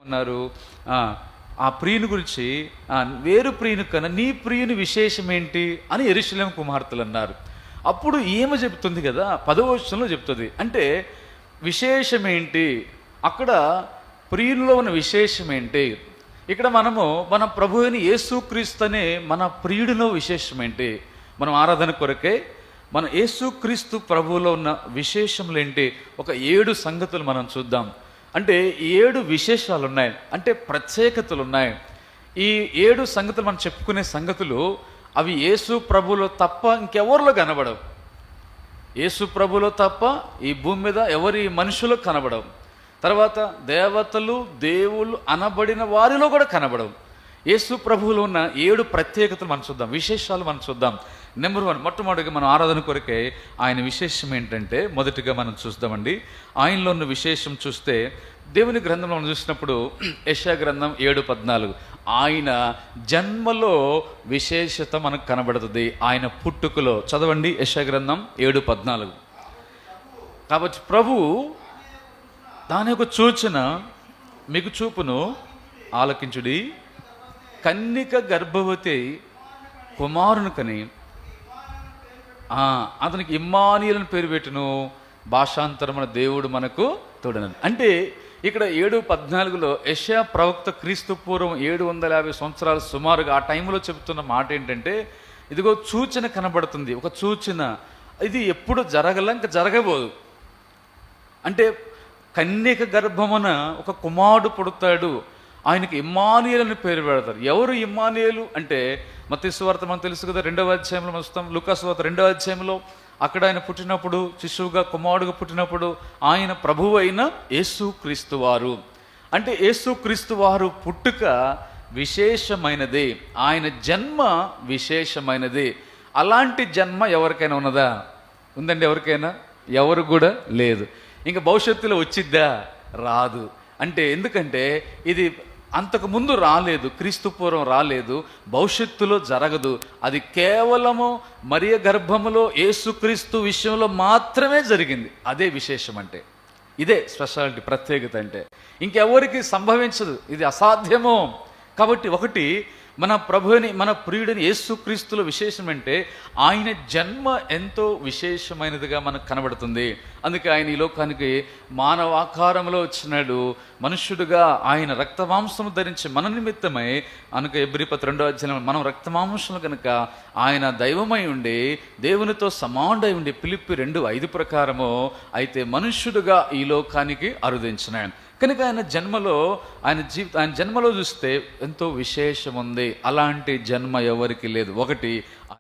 అన్నారు ఆ ప్రియుని గురించి, వేరు ప్రియుని కన్నా నీ ప్రియుని విశేషం ఏంటి అని యెరూషలేము కుమార్తెలు అన్నారు. అప్పుడు ఈమె చెప్తుంది కదా, 10వ వచనంలో చెప్తుంది. అంటే విశేషం ఏంటి, అక్కడ ప్రియునిలో ఉన్న విశేషం ఏంటి, ఇక్కడ మనము మన ప్రభు అయిన యేసుక్రీస్తు అనే మన ప్రియుడిలో విశేషం ఏంటి, మనం ఆరాధన కొరకే మన యేసుక్రీస్తు ప్రభువులో ఉన్న విశేషములు ఏంటి, ఒక 7 సంగతులు మనం చూద్దాం. అంటే 7 విశేషాలు ఉన్నాయి, అంటే ప్రత్యేకతలు ఉన్నాయి. ఈ 7 సంగతులు మనం చెప్పుకునే సంగతులు అవి యేసు ప్రభులో తప్ప ఇంకెవరిలో కనబడవు. యేసు ప్రభులో తప్ప ఈ భూమి మీద ఎవరి మనుషులు కనబడవు. తర్వాత దేవతలు దేవుళ్ళు అనబడిన వారిలో కూడా కనబడవు. యేసు ప్రభువులో ఉన్న 7 ప్రత్యేకతలు మనం చూద్దాం, విశేషాలు మనం చూద్దాం. నెంబర్ 1, మొట్టమొదటిగా మనం ఆరాధన కొరకే ఆయన విశేషం ఏంటంటే, మొదటిగా మనం చూద్దామండి. ఆయనలో ఉన్న విశేషం చూస్తే దేవుని గ్రంథంలో మనం చూసినప్పుడు యెషయా గ్రంథం 7:14 ఆయన జన్మలో విశేషత మనకు కనబడుతుంది. ఆయన పుట్టుకలో చదవండి, యెషయా గ్రంథం 7:14. కాబట్టి ప్రభు దాని యొక్క సూచన మీకు చూపును, ఆలకించుడి, కన్నిక గర్భవతి కుమారుని కని అతనికి ఇమ్మానుయేలు అని పేరు పెట్టును, భాషాంతరమున దేవుడు మనకు తోడనని. అంటే ఇక్కడ 7:14లో యెషయా ప్రవక్త క్రీస్తు పూర్వం 750 సంవత్సరాలు సుమారుగా ఆ టైంలో చెబుతున్న మాట ఏంటంటే, ఇదిగో సూచన కనబడుతుంది, ఒక సూచన, ఇది ఎప్పుడు జరగల, ఇంకా జరగబోదు. అంటే కన్యక గర్భమున ఒక కుమారుడు పుడతాడు, ఆయనకి ఇమ్మానుయేలు అని పేరు పెడతారు. ఎవరు ఇమ్మానుయేలు అంటే, మత్తయి సువార్త మనకు తెలుసు కదా, 2వ అధ్యాయంలో మనం వస్తాం. లూకా సువార్త 2వ అధ్యాయంలో అక్కడ ఆయన పుట్టినప్పుడు, శిశువుగా కుమారుడుగా పుట్టినప్పుడు ఆయన ప్రభువు అయిన యేసుక్రీస్తు వారు, అంటే యేసుక్రీస్తు వారు పుట్టుక విశేషమైనది, ఆయన జన్మ విశేషమైనది. అలాంటి జన్మ ఎవరికైనా ఉన్నదా? ఉందండి ఎవరికైనా? ఎవరు కూడా లేదు. ఇంకా భవిష్యత్తులో వచ్చిద్దా? రాదు. అంటే ఎందుకంటే ఇది అంతకుముందు రాలేదు, క్రీస్తు పూర్వం రాలేదు, భవిష్యత్తులో జరగదు. అది కేవలము మరియ గర్భములో యేసుక్రీస్తు విషయంలో మాత్రమే జరిగింది. అదే విశేషం. అంటే ఇదే స్పెషాలిటీ, ప్రత్యేకత. అంటే ఇంకెవరికి సంభవించదు, ఇది అసాధ్యము. కాబట్టి ఒకటి, మన ప్రభుని మన ప్రియుడిని యేసుక్రీస్తులో విశేషం అంటే ఆయన జన్మ ఎంతో విశేషమైనదిగా మనకు కనబడుతుంది. అందుకే ఆయన ఈ లోకానికి మానవ ఆకారంలో వచ్చినాడు, మనుష్యుడుగా ఆయన రక్తమాంసము ధరించి మన నిమిత్తమై, అనుక ఎబ్రీపత్రి 2వ అధ్యాయంలో మనం రక్తమాంసములు కనుక ఆయన దైవమై ఉండి దేవునితో సమానుడై ఉండి ఫిలిప్పి 2:5 ప్రకారము అయితే మనుష్యుడుగా ఈ లోకానికి అరుదించినాడు. కనుక ఆయన జన్మలో ఆయన జన్మలో చూస్తే ఎంతో విశేషం ఉంది. అలాంటి జన్మ ఎవరికి లేదు. ఒకటి,